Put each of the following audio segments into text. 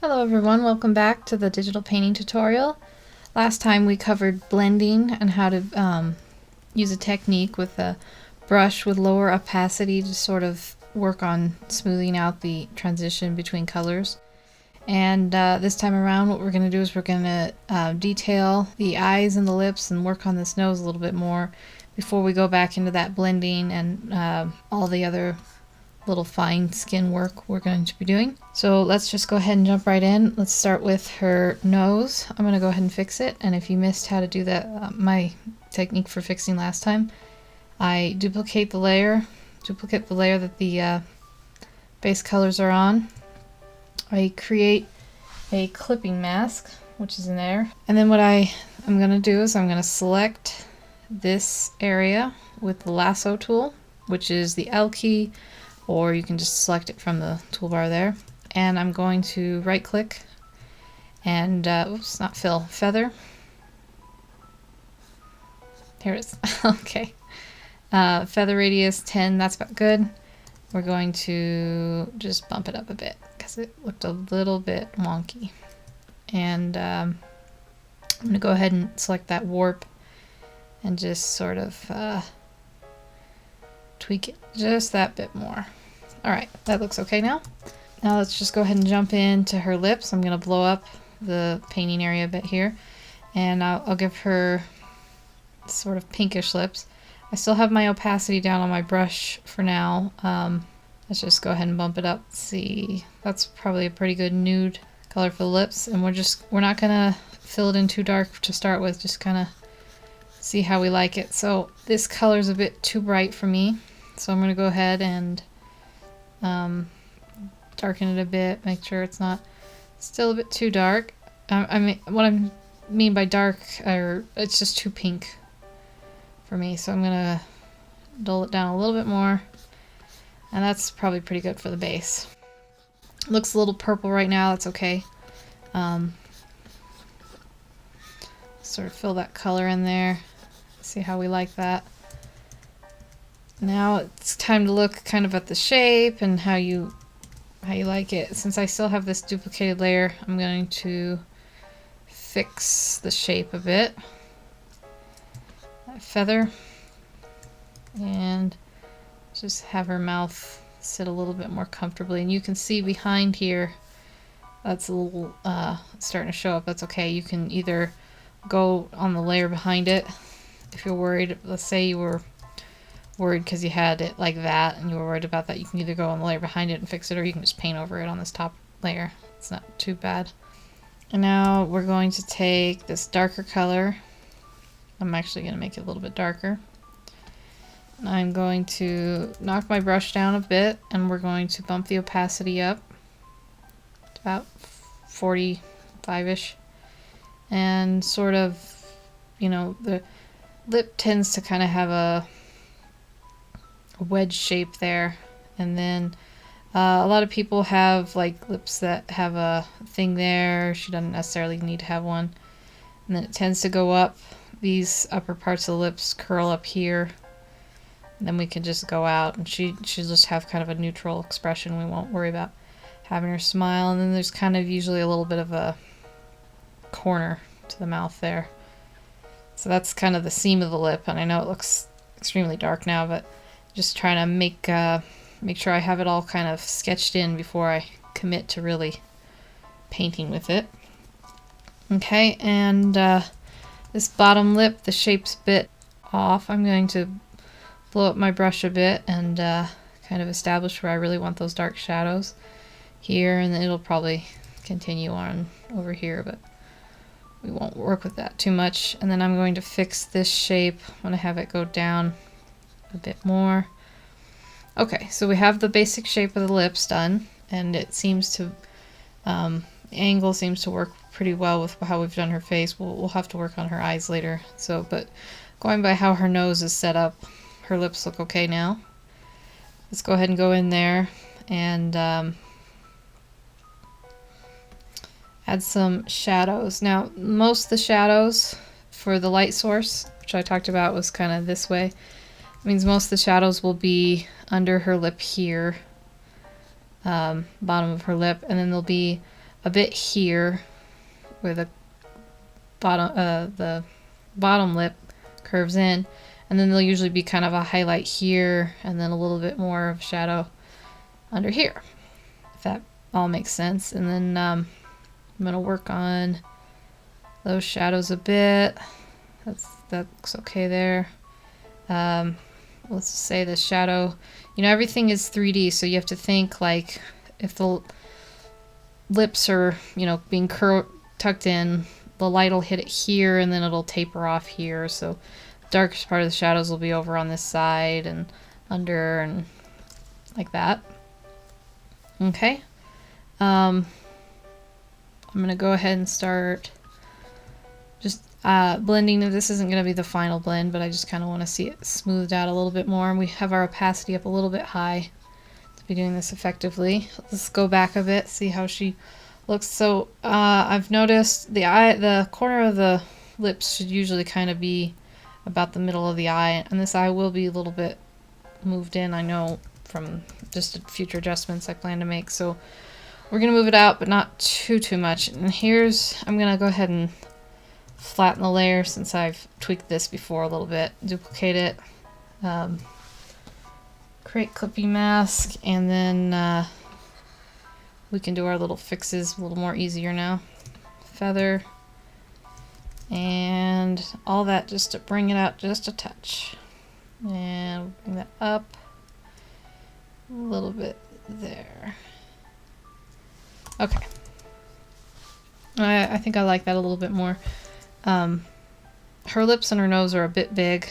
Hello everyone, welcome back to the digital painting tutorial. Last time we covered blending and how to use a technique with a brush with lower opacity to sort of work on smoothing out the transition between colors. And this time around what we're going to do is we're going to detail the eyes and the lips and work on this nose a little bit more before we go back into that blending and all the other little fine skin work we're going to be doing. So let's just go ahead and jump right in. Let's start with her nose. I'm going to go ahead and fix it, and if you missed how to do that, my technique for fixing last time, I duplicate the layer that the base colors are on. I create a clipping mask, which is in there, and then what I'm going to do is I'm going to select this area with the Lasso Tool, which is the L key, or you can just select it from the toolbar there. And I'm going to right click and, oops, not fill, feather. Here it is. Okay. Feather radius 10, that's about good. We're going to just bump it up a bit because it looked a little bit wonky. And I'm going to go ahead and select that warp and just sort of tweak it just that bit more. Alright, that looks okay now. Now let's just go ahead and jump into her lips. I'm going to blow up the painting area a bit here, and I'll give her sort of pinkish lips. I still have my opacity down on my brush for now. Let's just go ahead and bump it up. See, that's probably a pretty good nude color for the lips, and we're not going to fill it in too dark to start with, just kind of see how we like it. So this color is a bit too bright for me, so I'm going to go ahead and darken it a bit, make sure it's not still a bit too dark. I mean, what I mean by dark, or it's just too pink for me, so I'm going to dull it down a little bit more, and that's probably pretty good for the base. It looks a little purple right now, that's okay. Sort of fill that color in there. See how we like that. Now it's time to look kind of at the shape and how you like it. Since I still have this duplicated layer, I'm going to fix the shape a bit. Feather, and just have her mouth sit a little bit more comfortably. And you can see behind here, that's a little starting to show up. That's okay. You can either go on the layer behind it if you're worried. Let's say you were worried because you had it like that and you were worried about that. You can either go on the layer behind it and fix it, or you can just paint over it on this top layer. It's not too bad. And now we're going to take this darker color. I'm actually going to make it a little bit darker. And I'm going to knock my brush down a bit, and we're going to bump the opacity up to about 45-ish. And sort of, you know, the lip tends to kind of have a wedge shape there, and then a lot of people have like lips that have a thing there. She doesn't necessarily need to have one, and then it tends to go up. These upper parts of the lips curl up here, and then we can just go out, and she'll just have kind of a neutral expression. We won't worry about having her smile. And then there's kind of usually a little bit of a corner to the mouth there, so that's kind of the seam of the lip. And I know it looks extremely dark now, but just trying to make sure I have it all kind of sketched in before I commit to really painting with it. Okay, and this bottom lip, the shape's a bit off. I'm going to blow up my brush a bit and kind of establish where I really want those dark shadows here, and then it'll probably continue on over here, but we won't work with that too much. And then I'm going to fix this shape. I'm going to have it go down a bit more. Okay, so we have the basic shape of the lips done, and it seems to, the angle seems to work pretty well with how we've done her face. We'll have to work on her eyes later. So, but going by how her nose is set up, her lips look okay now. Let's go ahead and go in there and add some shadows. Now, most of the shadows for the light source, which I talked about, was kind of this way. It means most of the shadows will be under her lip here, bottom of her lip, and then there'll be a bit here where the bottom lip curves in, and then there'll usually be kind of a highlight here and then a little bit more of shadow under here, if that all makes sense. And then I'm gonna work on those shadows a bit. That looks okay there. Let's say the shadow, you know, everything is 3D, so you have to think like if the lips are, you know, being tucked in, the light will hit it here and then it'll taper off here. So the darkest part of the shadows will be over on this side and under and like that. Okay. I'm gonna go ahead and start just blending. This isn't gonna be the final blend, but I just kind of want to see it smoothed out a little bit more. And we have our opacity up a little bit high to be doing this effectively. Let's go back a bit, see how she looks. So I've noticed the corner of the lips should usually kind of be about the middle of the eye, and this eye will be a little bit moved in, I know, from just future adjustments I plan to make. So we're gonna move it out, but not too much. And I'm gonna go ahead and flatten the layer since I've tweaked this before a little bit. Duplicate it, create clippy mask, and then we can do our little fixes a little more easier now. Feather and all that just to bring it out just a touch, and bring that up a little bit there. Okay, I think I like that a little bit more. Her lips and her nose are a bit big,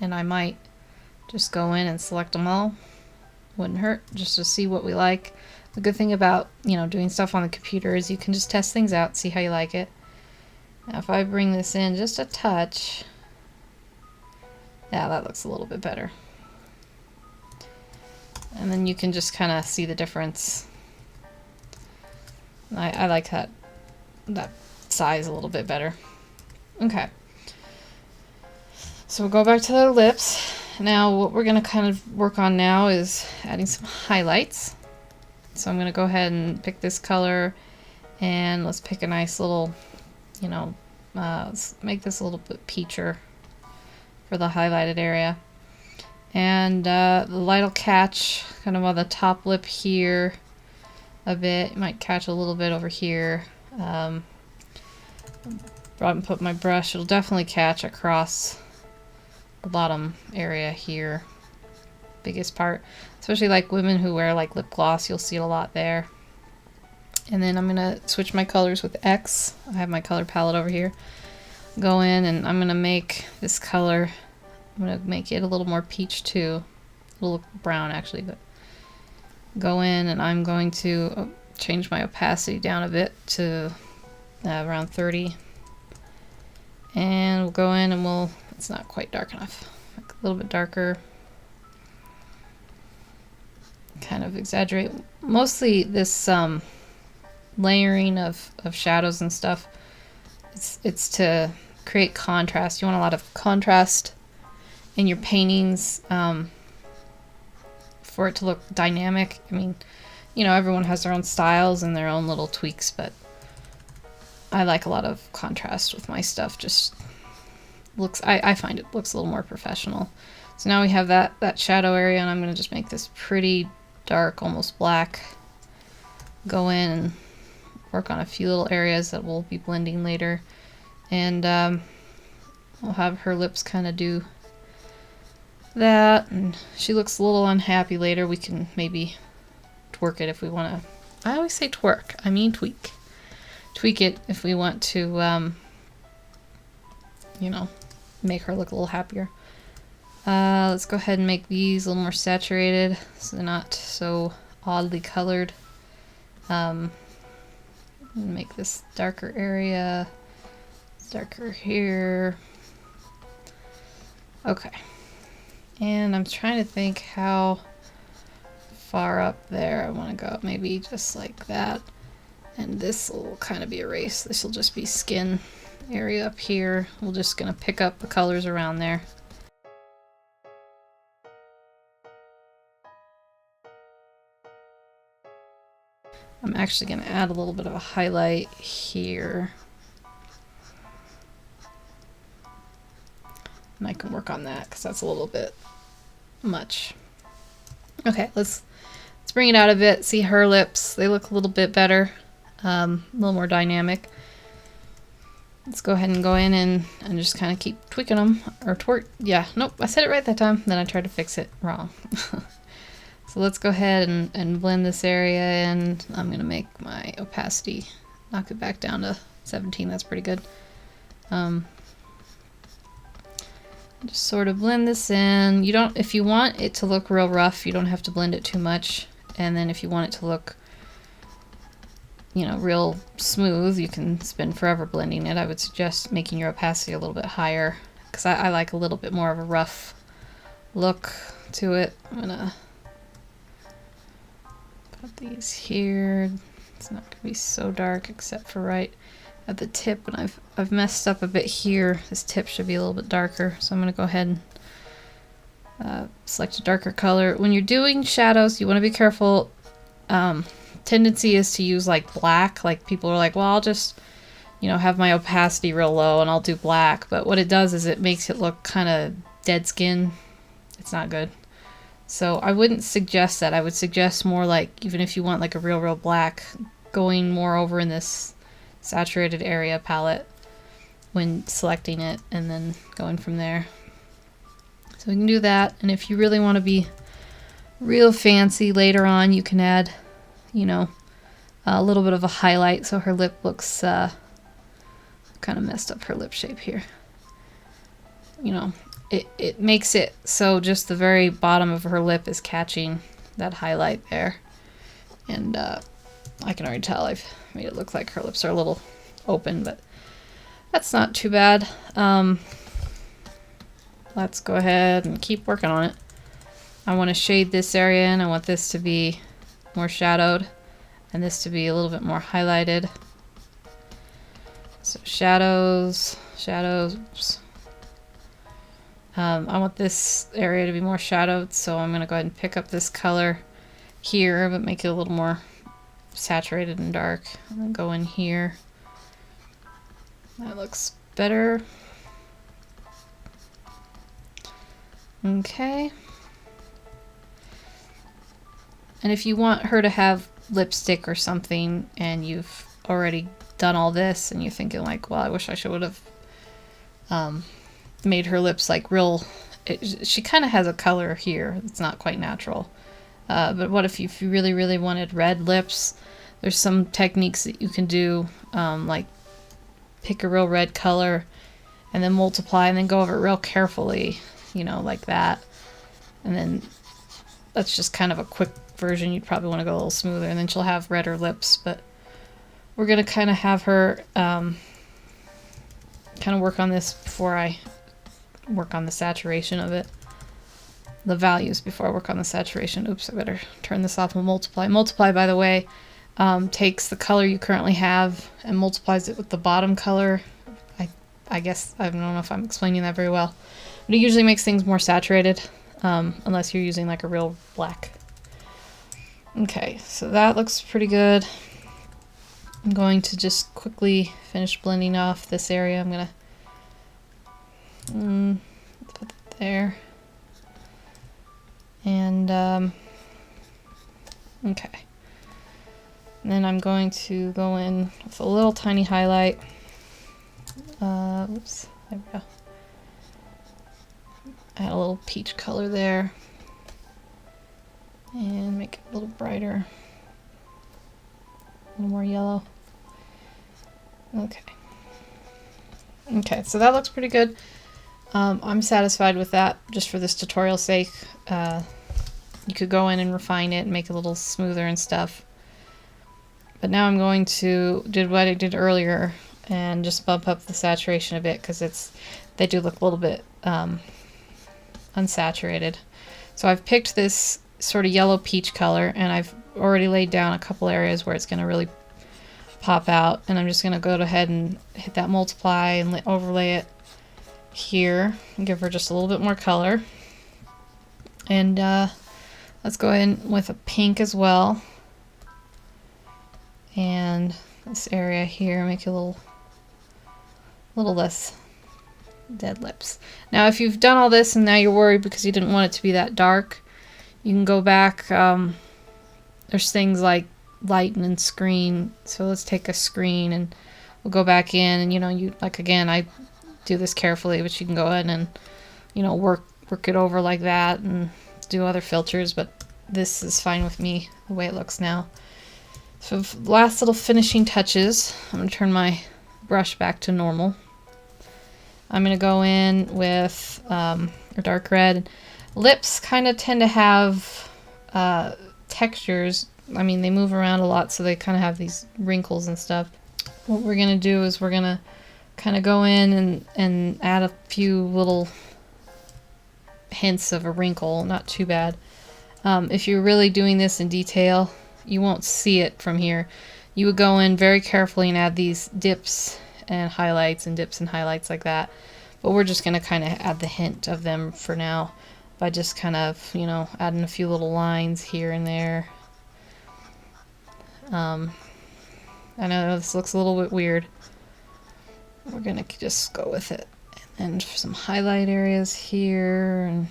and I might just go in and select them all. Wouldn't hurt, just to see what we like. The good thing about, you know, doing stuff on the computer is you can just test things out, see how you like it. Now if I bring this in just a touch, yeah, that looks a little bit better. And then you can just kind of see the difference. I like that size a little bit better. Okay. So we'll go back to the lips. Now what we're going to kind of work on now is adding some highlights. So I'm going to go ahead and pick this color, and let's pick a nice little, you know, let's make this a little bit peacher for the highlighted area. And the light will catch kind of on the top lip here a bit. It might catch a little bit over here. Put my brush, it'll definitely catch across the bottom area here, biggest part, especially like women who wear like lip gloss, you'll see it a lot there. And then I'm gonna switch my colors with X. I have my color palette over here. Go in and I'm gonna make this color, I'm gonna make it a little more peach too, a little brown actually, but go in and I'm going to change my opacity down a bit to around 30. And we'll go in and it's not quite dark enough. Make it a little bit darker. Kind of exaggerate. Mostly this layering of shadows and stuff, it's to create contrast. You want a lot of contrast in your paintings for it to look dynamic. I mean, you know, everyone has their own styles and their own little tweaks, but I like a lot of contrast with my stuff. Just looks, I find it looks a little more professional. So now we have that shadow area, and I'm going to just make this pretty dark, almost black. Go in and work on a few little areas that we'll be blending later. And I'll have her lips kind of do that. And she looks a little unhappy later. We can maybe twerk it if we want to. I always say twerk. I mean tweak. Tweak it if we want to, you know, make her look a little happier. Let's go ahead and make these a little more saturated so they're not so oddly colored. Make this darker area, darker here. Okay. And I'm trying to think how far up there I want to go. Maybe just like that. And this will kind of be erased. This will just be skin area up here. We're just going to pick up the colors around there. I'm actually going to add a little bit of a highlight here. And I can work on that because that's a little bit much. Okay, let's bring it out a bit. See her lips. They look a little bit better. A little more dynamic. Let's go ahead and go in and just kind of keep tweaking them. Or yeah, nope, I said it right that time. Then I tried to fix it wrong. So let's go ahead and blend this area in. I'm going to make my opacity, knock it back down to 17. That's pretty good. Just sort of blend this in. You don't, if you want it to look real rough, you don't have to blend it too much. And then if you want it to look, you know, real smooth, you can spend forever blending it. I would suggest making your opacity a little bit higher because I like a little bit more of a rough look to it. I'm gonna put these here. It's not gonna be so dark except for right at the tip, and I've messed up a bit here. This tip should be a little bit darker, so I'm gonna go ahead and select a darker color. When you're doing shadows, you want to be careful. Tendency is to use like black. Like people are like, well, I'll just, you know, have my opacity real low and I'll do black. But what it does is it makes it look kind of dead skin. It's not good. So I wouldn't suggest that. I would suggest more like, even if you want like a real black, going more over in this saturated area palette when selecting it and then going from there. So we can do that. And if you really want to be real fancy later on, you can add, you know, a little bit of a highlight so her lip looks kind of messed up her lip shape here. You know, it makes it so just the very bottom of her lip is catching that highlight there. And I can already tell I've made it look like her lips are a little open, but that's not too bad. Let's go ahead and keep working on it. I want to shade this area in. I want this to be more shadowed and this to be a little bit more highlighted. So shadows. Oops. I want this area to be more shadowed, so I'm going to go ahead and pick up this color here, but make it a little more saturated and dark. And then go in here. That looks better. Okay. And if you want her to have lipstick or something and you've already done all this and you're thinking like, well, I wish I would have made her lips like real, she kind of has a color here. It's not quite natural. But what if you really wanted red lips? There's some techniques that you can do, like pick a real red color and then multiply and then go over it real carefully, you know, like that. And then that's just kind of a quick version. You'd probably want to go a little smoother and then she'll have redder lips. But we're going to kind of have her kind of work on this before I work on the saturation of it. The values before I work on the saturation. Oops, I better turn this off and multiply. Multiply, by the way, takes the color you currently have and multiplies it with the bottom color. I guess, I don't know if I'm explaining that very well. But it usually makes things more saturated, unless you're using like a real black. Okay, so that looks pretty good. I'm going to just quickly finish blending off this area. I'm going to put that there. And, okay. And then I'm going to go in with a little tiny highlight. Oops, there we go. Add a little peach color there. And make it a little brighter. A little more yellow. Okay. Okay, so that looks pretty good. I'm satisfied with that, just for this tutorial's sake. You could go in and refine it and make it a little smoother and stuff. But now I'm going to do what I did earlier and just bump up the saturation a bit because they do look a little bit unsaturated. So I've picked this sort of yellow peach color and I've already laid down a couple areas where it's going to really pop out, and I'm just going to go ahead and hit that multiply and overlay it here and give her just a little bit more color. And let's go in with a pink as well. And this area here, make it a little less dead lips. Now if you've done all this and now you're worried because you didn't want it to be that dark, you can go back. There's things like lighten and screen. So let's take a screen and we'll go back in, and you like, again, I do this carefully, but you can go ahead and work it over like that and do other filters, but this is fine with me the way it looks now. So last little finishing touches, I'm going to turn my brush back to normal. I'm going to go in with a dark red. Lips kind of tend to have textures. I mean, they move around a lot, so they kind of have these wrinkles and stuff. What we're going to do is we're going to kind of go in and add a few little hints of a wrinkle. Not too bad. If you're really doing this in detail, you won't see it from here. You would go in very carefully and add these dips and highlights and dips and highlights like that. But we're just going to kind of add the hint of them for now by just kind of, adding a few little lines here and there. I know this looks a little bit weird. We're going to just go with it. And for some highlight areas here, and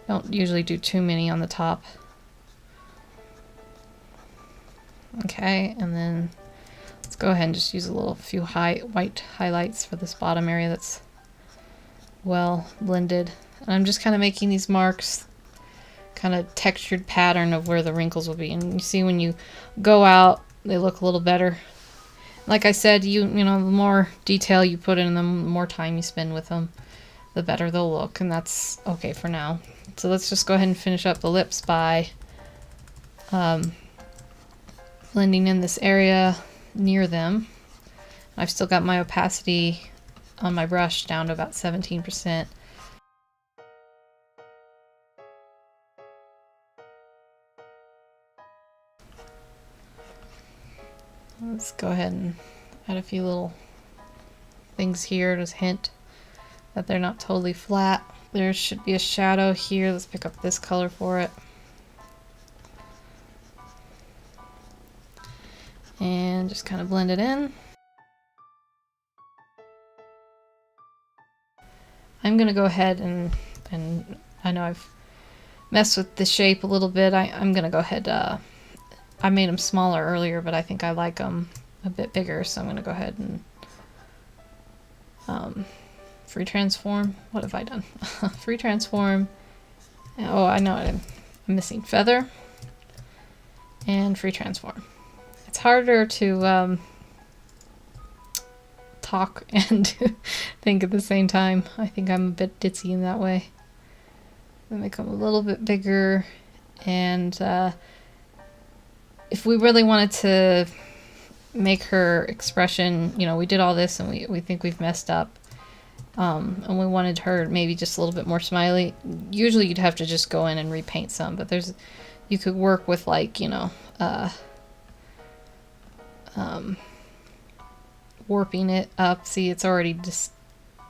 don't usually do too many on the top. Okay, and then let's go ahead and just use a few white highlights for this bottom area that's well blended. And I'm just kind of making these marks, kind of textured pattern of where the wrinkles will be. And you see when you go out, they look a little better. Like I said, the more detail you put in them, the more time you spend with them, the better they'll look. And that's okay for now. So let's just go ahead and finish up the lips by blending in this area near them. I've still got my opacity on my brush down to about 17%. Let's go ahead and add a few little things here to hint that they're not totally flat. There should be a shadow here. Let's pick up this color for it. And just kind of blend it in. I'm going to go ahead and I know I've messed with the shape a little bit. I'm going to go ahead, I made them smaller earlier, but I think I like them a bit bigger, so I'm going to go ahead and free transform. What have I done? Free transform. Oh, I know I'm missing feather and free transform. It's harder to talk and think at the same time. I think I'm a bit ditzy in that way. Then make them a little bit bigger, and if we really wanted to make her expression, we did all this and we think we've messed up, and we wanted her maybe just a little bit more smiley, usually you'd have to just go in and repaint some, but you could work with warping it up. See, it's already just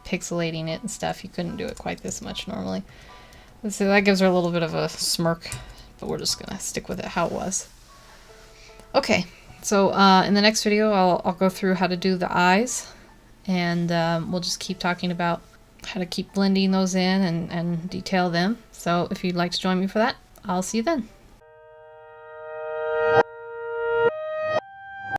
pixelating it and stuff. You couldn't do it quite this much normally. So that gives her a little bit of a smirk, but we're just gonna stick with it how it was. Okay, so in the next video I'll go through how to do the eyes, and we'll just keep talking about how to keep blending those in and detail them. So if you'd like to join me for that, I'll see you then.